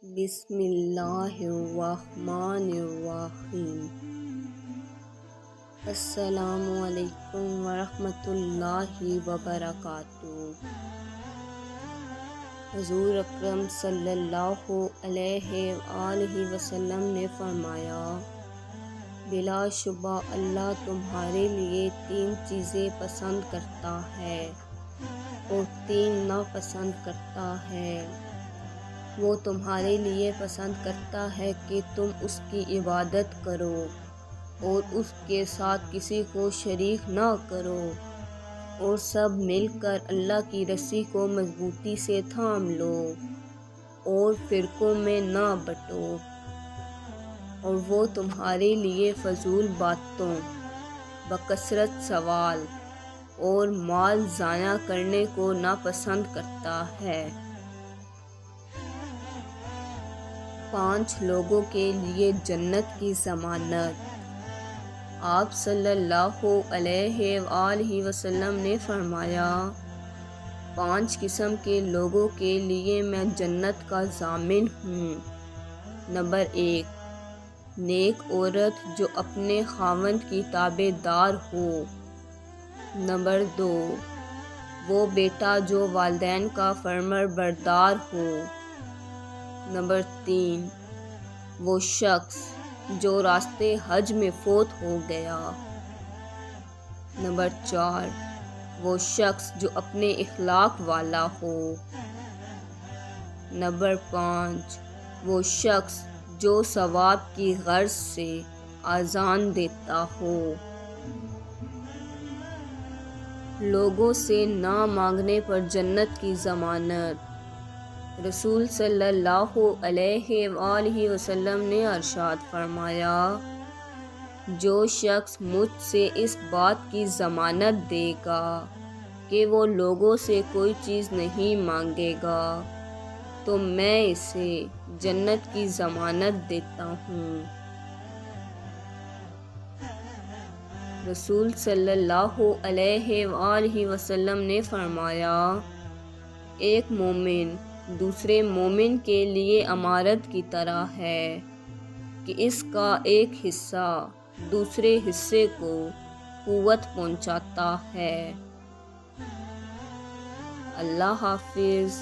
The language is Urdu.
بسم اللہ الرحمن الرحیم۔ السلام علیکم ورحمۃ اللہ وبرکاتہ۔ حضور اکرم صلی اللہ علیہ وآلہ وسلم نے فرمایا، بلا شبہ اللہ تمہارے لیے 3 چیزیں پسند کرتا ہے اور 3 ناپسند کرتا ہے۔ وہ تمہارے لیے پسند کرتا ہے کہ تم اس کی عبادت کرو اور اس کے ساتھ کسی کو شریک نہ کرو، اور سب مل کر اللہ کی رسی کو مضبوطی سے تھام لو اور فرقوں میں نہ بٹو۔ اور وہ تمہارے لیے فضول باتوں، بکثرت سوال اور مال ضائع کرنے کو ناپسند کرتا ہے۔ 5 لوگوں کے لیے جنت کی ضمانت۔ آپ صلی اللہ علیہ وآلہ وسلم نے فرمایا، 5 قسم کے لوگوں کے لیے میں جنت کا ضامن ہوں۔ نمبر 1، نیک عورت جو اپنے خاوند کی تابع دار ہو۔ نمبر 2، وہ بیٹا جو والدین کا فرمانبردار ہو۔ نمبر 3، وہ شخص جو راستے حج میں فوت ہو گیا۔ نمبر 4، وہ شخص جو اپنے اخلاق والا ہو۔ نمبر 5، وہ شخص جو ثواب کی غرض سے اذان دیتا ہو۔ لوگوں سے نہ مانگنے پر جنت کی ضمانت۔ رسول صلی اللہ علیہ وآلہ وسلم نے ارشاد فرمایا، جو شخص مجھ سے اس بات کی ضمانت دے گا کہ وہ لوگوں سے کوئی چیز نہیں مانگے گا تو میں اسے جنت کی ضمانت دیتا ہوں۔ رسول صلی اللہ علیہ وآلہ وسلم نے فرمایا، ایک مومن دوسرے مومن کے لیے امانت کی طرح ہے کہ اس کا ایک حصہ دوسرے حصے کو قوت پہنچاتا ہے۔ اللہ حافظ۔